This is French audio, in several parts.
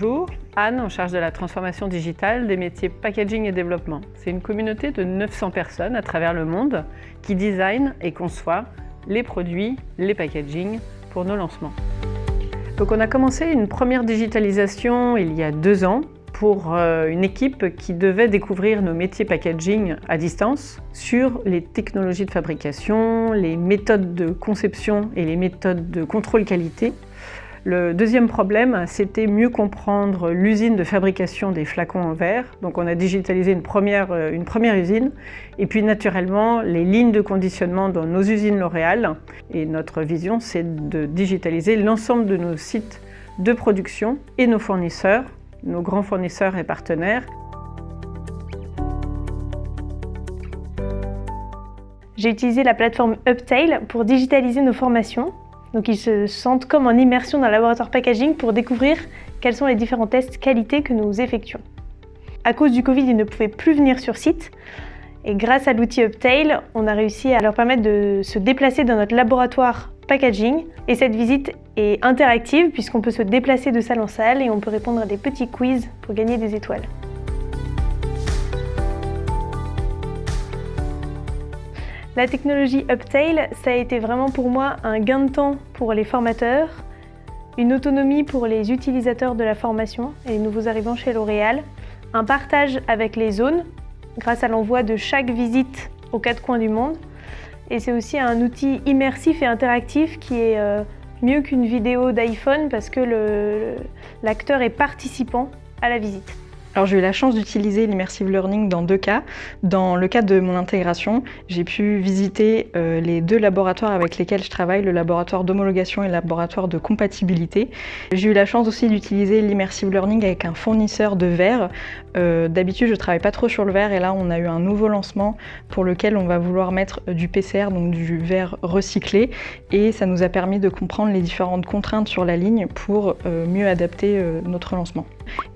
Bonjour, Anne, en charge de la transformation digitale des métiers packaging et développement. C'est une communauté de 900 personnes à travers le monde qui designent et conçoivent les produits, les packaging pour nos lancements. Donc on a commencé une première digitalisation il y a 2 ans pour une équipe qui devait découvrir nos métiers packaging à distance sur les technologies de fabrication, les méthodes de conception et les méthodes de contrôle qualité. Le deuxième problème, c'était mieux comprendre l'usine de fabrication des flacons en verre. Donc on a digitalisé une première usine et puis naturellement les lignes de conditionnement dans nos usines L'Oréal. Et notre vision, c'est de digitaliser l'ensemble de nos sites de production et nos fournisseurs, nos grands fournisseurs et partenaires. J'ai utilisé la plateforme Uptail pour digitaliser nos formations. Donc ils se sentent comme en immersion dans le laboratoire packaging pour découvrir quels sont les différents tests qualité que nous effectuons. À cause du Covid, ils ne pouvaient plus venir sur site. Et grâce à l'outil Uptail, on a réussi à leur permettre de se déplacer dans notre laboratoire packaging. Et cette visite est interactive puisqu'on peut se déplacer de salle en salle et on peut répondre à des petits quiz pour gagner des étoiles. La technologie Uptail, ça a été vraiment pour moi un gain de temps pour les formateurs, une autonomie pour les utilisateurs de la formation et les nouveaux arrivants chez L'Oréal, un partage avec les zones grâce à l'envoi de chaque visite aux 4 coins du monde. Et c'est aussi un outil immersif et interactif qui est mieux qu'une vidéo d'iPhone parce que l'acteur est participant à la visite. Alors j'ai eu la chance d'utiliser l'immersive learning dans 2 cas. Dans le cadre de mon intégration, j'ai pu visiter les 2 laboratoires avec lesquels je travaille, le laboratoire d'homologation et le laboratoire de compatibilité. J'ai eu la chance aussi d'utiliser l'immersive learning avec un fournisseur de verre. D'habitude, je ne travaille pas trop sur le verre et là, on a eu un nouveau lancement pour lequel on va vouloir mettre du PCR, donc du verre recyclé. Et ça nous a permis de comprendre les différentes contraintes sur la ligne pour mieux adapter notre lancement.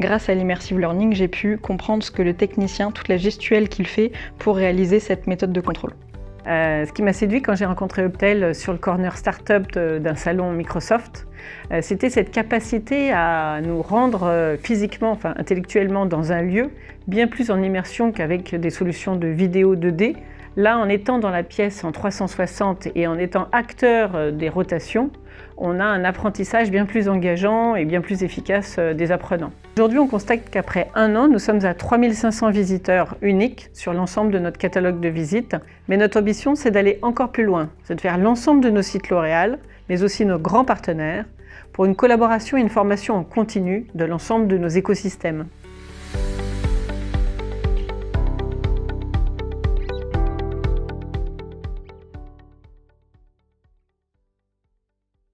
Grâce à l'immersive learning, j'ai pu comprendre ce que le technicien, toute la gestuelle qu'il fait pour réaliser cette méthode de contrôle. Ce qui m'a séduit quand j'ai rencontré Uptail sur le corner startup d'un salon Microsoft, c'était cette capacité à nous rendre physiquement, enfin intellectuellement dans un lieu, bien plus en immersion qu'avec des solutions de vidéo 2D. Là, en étant dans la pièce en 360 et en étant acteur des rotations, on a un apprentissage bien plus engageant et bien plus efficace des apprenants. Aujourd'hui, on constate qu'après 1 an, nous sommes à 3500 visiteurs uniques sur l'ensemble de notre catalogue de visites. Mais notre ambition, c'est d'aller encore plus loin, c'est de faire l'ensemble de nos sites L'Oréal, mais aussi nos grands partenaires, pour une collaboration et une formation en continu de l'ensemble de nos écosystèmes.